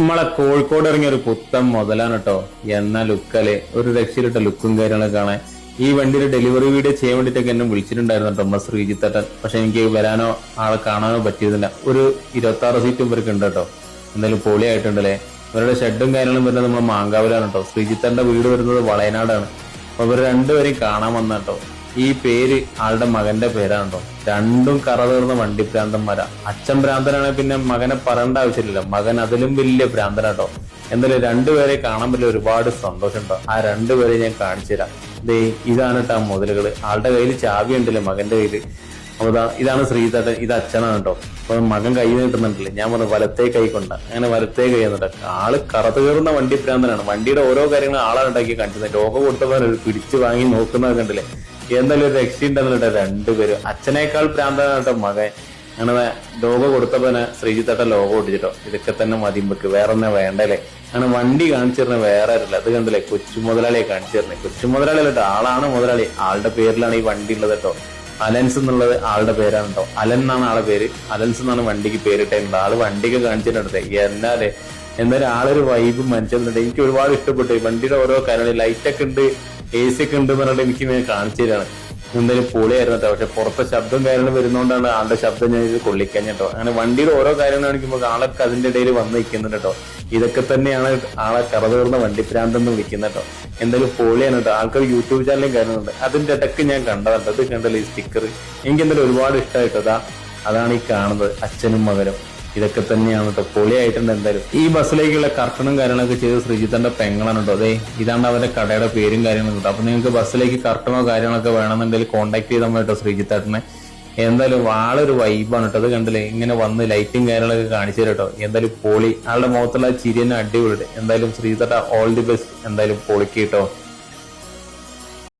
നമ്മളെ കോഴിക്കോട് ഇറങ്ങിയ ഒരു പുത്തൻ മുതലാണ് കേട്ടോ. എന്ന ലുക്കല് ഒരു രക്ഷയിലിട്ട ലുക്കും കാര്യങ്ങളൊക്കെ കാണാൻ. ഈ വണ്ടിയുടെ ഡെലിവറി വീഡിയോ ചെയ്യാൻ വേണ്ടിട്ടൊക്കെ എന്നെ വിളിച്ചിട്ടുണ്ടായിരുന്നു കേട്ടോ നമ്മൾ ശ്രീജിത്തേട്ടൻ. പക്ഷെ എനിക്ക് വരാനോ ആളെ കാണാനോ പറ്റിയതില്ല. ഒരു 26 സീറ്റും ഇവർക്ക് ഉണ്ട് കേട്ടോ. എന്തായാലും പൊളിയായിട്ടുണ്ടല്ലേ. ഇവരുടെ ഷെഡും കാര്യങ്ങളും വരുന്നത് നമ്മൾ മാങ്കാവിലാണ് കേട്ടോ. ശ്രീജിത്തേട്ടന്റെ വീട് വരുന്നത് വളയനാടാണ്. അപ്പൊ ഇവർ രണ്ടുപേരെയും കാണാൻ വന്ന കേട്ടോ. ഈ പേര് ആളുടെ മകന്റെ പേരാണ് കേട്ടോ. രണ്ടും കറ തീർന്ന വണ്ടി ഭ്രാന്തന്മാരാ. അച്ഛൻ ഭ്രാന്തനാണെങ്കിൽ പിന്നെ മകനെ പറയേണ്ട ആവശ്യമില്ലല്ലോ. മകൻ അതിലും വലിയ ഭ്രാന്തനാട്ടോ. എന്തായാലും രണ്ടുപേരെ കാണാൻ പറ്റിയ ഒരുപാട് സന്തോഷം ഉണ്ടോ. ആ രണ്ടുപേരെ ഞാൻ കാണിച്ചു തരാം. ഇതാണ് കേട്ടോ ആ മുതലുകള്. ആളുടെ കയ്യിൽ ചാവി ഉണ്ടല്ലോ മകന്റെ കയ്യില്. അപ്പൊ ഇതാണ് ശ്രീതട്ടൻ, ഇത് അച്ഛനാണ് കേട്ടോ. അപ്പൊ മകൻ കൈ നീട്ടുന്നുണ്ടല്ലേ. ഞാൻ പറഞ്ഞു വലത്തേ കൈ കൊണ്ട, അങ്ങനെ വലത്തേ കൈ എന്നിട്ട് ആള് കറത്ത് കയറുന്ന വണ്ടി ഭ്രാന്തനാണ്. വണ്ടിയുടെ ഓരോ കാര്യങ്ങളും ആളാണ് ഉണ്ടാക്കി കാണിച്ചത്. ലോകം കൊടുത്തവർ പിടിച്ചു വാങ്ങി നോക്കുന്നതൊക്കെ ഉണ്ടല്ലേ. എന്തായാലും ഒരു രക്ഷയുണ്ടെന്നിട്ട് രണ്ടുപേരും. അച്ഛനേക്കാൾ ഭ്രാന്തനാണ് കേട്ടോ മകൻ. അങ്ങനെ ലോഗോ കൊടുത്തപ്പോനെ ശ്രീജിത്തേട്ട ലോഗോ ഒട്ടിച്ചിട്ടോ. ഇതൊക്കെ തന്നെ മതി നമുക്ക്, വേറെ ഒന്നും വേണ്ടല്ലേ. അങ്ങനെ വണ്ടി കാണിച്ചു തരുന്നത് വേറെ ആരില്ല. അത് കണ്ടില്ലേ, കൊച്ചു മുതലാളിയെ കാണിച്ചു തരുന്നത്. കൊച്ചു മുതലാളി കേട്ടോ, ആളാണ് മുതലാളി. ആളുടെ പേരിലാണ് ഈ വണ്ടി ഉള്ളത് കേട്ടോ. അലൻസ് എന്നുള്ളത് ആളുടെ പേരാണ് കേട്ടോ. അലൻ എന്നാണ് ആളുടെ പേര്. അലൻസ് എന്നാണ് വണ്ടിക്ക് പേരിട്ടുണ്ട്. ആള് വണ്ടിക്ക് കാണിച്ചിട്ടുണ്ട്. എന്നാലേ എന്തായാലും ആളൊരു വൈബ് മനുഷ്യനുണ്ട്. എനിക്ക് ഒരുപാട് ഇഷ്ടപ്പെട്ടു. ഈ വണ്ടിയുടെ ഓരോ കാര്യങ്ങളും ലൈറ്റൊക്കെ ഉണ്ട്, AC ഒക്കെ ഉണ്ട് എന്ന് പറഞ്ഞിട്ട് എനിക്ക് ഇങ്ങനെ കാണിച്ചു തരാണ്. എന്തായാലും പൊളിയായിരുന്നു കേട്ടോ. പക്ഷെ പുറത്തെ ശബ്ദം കാര്യങ്ങളും വരുന്നോണ്ടാണ് ആളുടെ ശബ്ദം ഞാൻ ഇത് കൊള്ളിക്കാൻ കേട്ടോ. അങ്ങനെ വണ്ടിയുടെ ഓരോ കാര്യങ്ങൾ കാണിക്കുമ്പോൾ ആളൊക്കെ അതിന്റെ ഇടയിൽ വന്ന് നിൽക്കുന്നുണ്ട് കേട്ടോ. ഇതൊക്കെ തന്നെയാണ് ആളെ കറതീർന്ന വണ്ടിപ്രാന്തെന്ന് വിളിക്കുന്നത് കേട്ടോ. എന്തായാലും പൊളിയാണ് കേട്ടോ. ആൾക്കാർ യൂട്യൂബ് ചാനലും കാര്യങ്ങളുണ്ട്. അതിന്റെ ഇടയ്ക്ക് ഞാൻ കണ്ടതല്ലോ. അത് കണ്ടല്ലോ ഈ സ്റ്റിക്കർ. എനിക്ക് എന്തായാലും ഒരുപാട് ഇഷ്ടമായിട്ടോ. അതാണ് ഈ കാണുന്നത്, അച്ഛനും മകനും. ഇതൊക്കെ തന്നെയാണ് കേട്ടോ. പൊളിയായിട്ടുണ്ട്. എന്തായാലും ഈ ബസ്സിലേക്കുള്ള കർട്ടനും കാര്യങ്ങളൊക്കെ ചെയ്ത് ശ്രീജിത്തന്റെ പെങ്ങളാണ് കേട്ടോ. ഇതാണ് അവരുടെ കടയുടെ പേരും കാര്യങ്ങളും കേട്ടോ. അപ്പൊ നിങ്ങൾക്ക് ബസ്സിലേക്ക് കർട്ടനോ കാര്യങ്ങളൊക്കെ വേണമെന്നുണ്ടെങ്കിൽ കോൺടാക്ട് ചെയ്താൽ മതി കേട്ടോ ശ്രീജിത്തേട്ടനെ. എന്തായാലും ആളൊരു വൈബാണ് കേട്ടോ. അത് കണ്ടില്ലേ, ഇങ്ങനെ വന്ന് ലൈറ്റും കാര്യങ്ങളൊക്കെ കാണിച്ചു തരും കേട്ടോ. എന്തായാലും പൊളി. ആളുടെ മുഖത്തുള്ള ചിരി തന്നെ അടിപൊളി. എന്തായാലും ശ്രീജിത്തേട്ട ഓൾ ദി ബെസ്റ്റ്. എന്തായാലും പൊളിക്ക് കേട്ടോ.